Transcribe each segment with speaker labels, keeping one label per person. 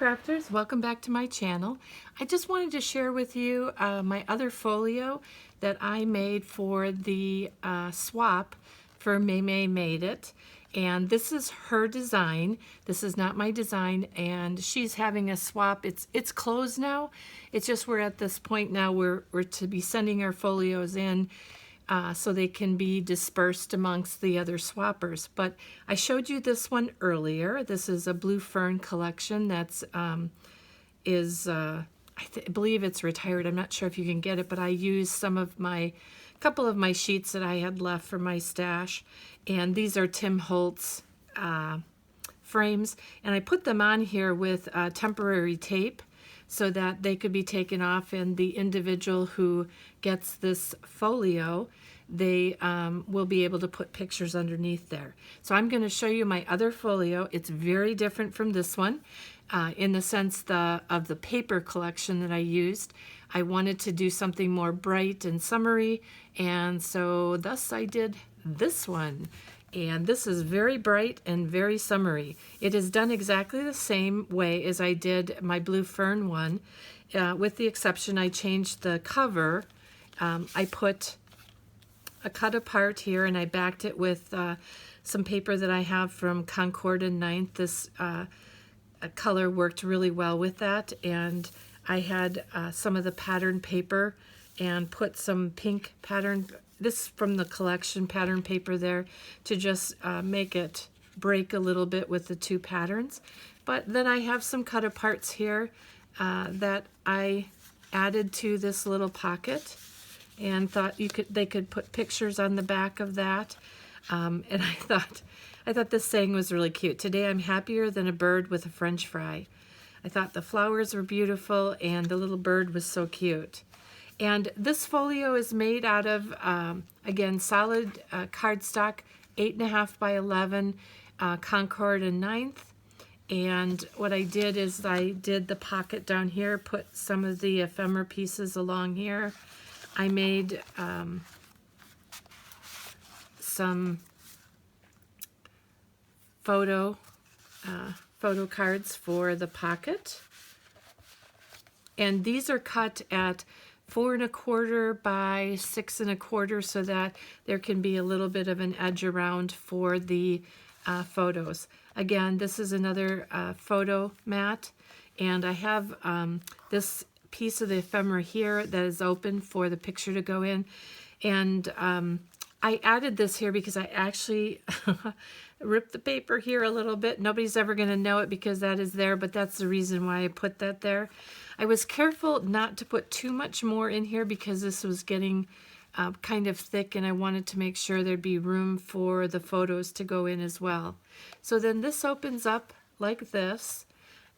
Speaker 1: crafters, welcome back to my channel. I just wanted to share with you my other folio that I made for the swap for MayMay Made It. And this is her design. This is not my design, and she's having a swap. It's closed now. It's just we're at this point now where we're to be sending our folios in so they can be dispersed amongst the other swappers. But I showed you this one earlier. This is a blue fern collection that's I believe it's retired. I'm not sure if you can get it, but I used couple of my sheets that I had left for my stash, and these are Tim Holtz frames, and I put them on here with temporary tape so that they could be taken off, and the individual who gets this folio, they will be able to put pictures underneath there. So I'm going to show you my other folio. It's very different from this one in the sense of the paper collection that I used. I wanted to do something more bright and summery, and so thus I did this one. And this is very bright and very summery. It is done exactly the same way as I did my blue fern one, with the exception I changed the cover. I put a cut apart here, and I backed it with some paper that I have from Concord and Ninth. This color worked really well with that, and I had some of the pattern paper and put some pink pattern, this from the collection pattern paper there, to just make it break a little bit with the two patterns. But then I have some cut aparts here that I added to this little pocket, and thought they could put pictures on the back of that. And I thought this saying was really cute. Today I'm happier than a bird with a French fry. I thought the flowers were beautiful and the little bird was so cute. And this folio is made out of, again, solid cardstock, 8.5 by 11, Concord and Ninth. And what I did is I did the pocket down here, put some of the ephemera pieces along here. I made some photo cards for the pocket, and these are cut at 4 1/4 by 6 1/4 so that there can be a little bit of an edge around for the photos. Again, this is another photo mat, and I have this piece of the ephemera here that is open for the picture to go in, and I added this here because I actually ripped the paper here a little bit. Nobody's ever going to know it because that is there, but that's the reason why I put that there. I was careful not to put too much more in here because this was getting kind of thick, and I wanted to make sure there'd be room for the photos to go in as well. So then this opens up like this,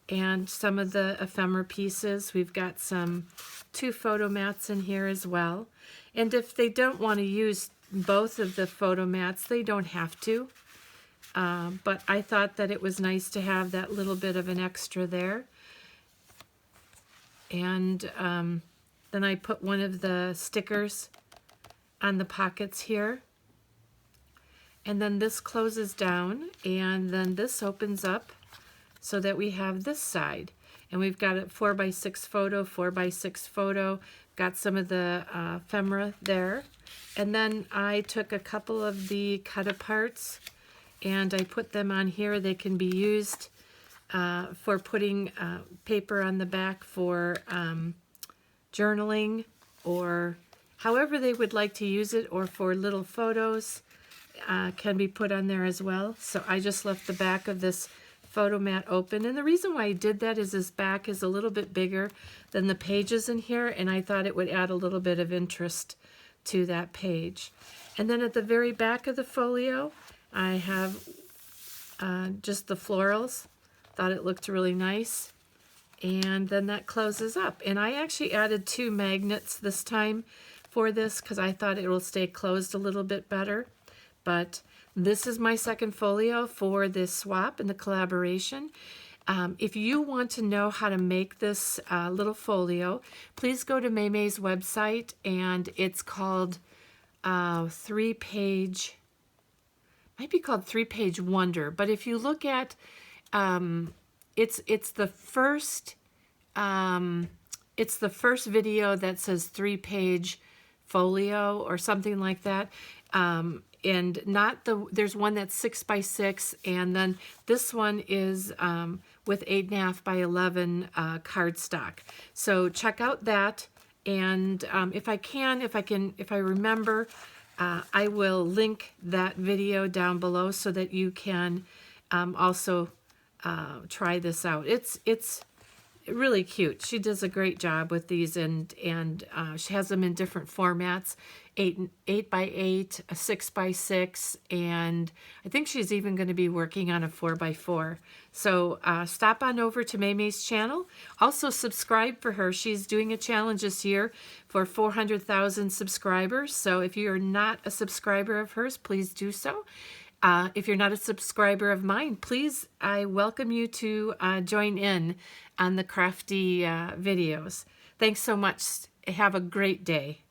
Speaker 1: and some of the ephemera pieces. We've got some 2 photo mats in here as well. And if they don't want to use both of the photo mats, they don't have to. But I thought that it was nice to have that little bit of an extra there. And then I put one of the stickers on the pockets here. And then this closes down, and then this opens up so that we have this side. And we've got a 4 by 6 photo, 4 by 6 photo, got some of the ephemera there. And then I took a couple of the cut aparts and I put them on here. They can be used for putting paper on the back for journaling, or however they would like to use it, or for little photos can be put on there as well. So I just left the back of this photo mat open, and the reason why I did that is this back is a little bit bigger than the pages in here, and I thought it would add a little bit of interest to that page. And then at the very back of the folio I have just the florals. Thought it looked really nice, and then that closes up. And I actually added 2 magnets this time for this because I thought it will stay closed a little bit better. But this is my second folio for this swap and the collaboration. If you want to know how to make this little folio, please go to MayMay's website, and it's called 3-page, might be called 3-Page Wonder. But if you look at it's the first video that says 3-page folio or something like that. And not there's one that's 6 by 6, and then this one is with 8.5 by 11 cardstock. So check out that, and if I remember, I will link that video down below so that you can also try this out. It's really cute. She does a great job with these, and she has them in different formats, 8 by 8, a 6 by 6, and I think she's even going to be working on a 4 by 4. So stop on over to MayMay's channel. Also subscribe for her. She's doing a challenge this year for 400,000 subscribers. So if you're not a subscriber of hers, please do so. If you're not a subscriber of mine, please, I welcome you to join in on the crafty videos. Thanks so much. Have a great day.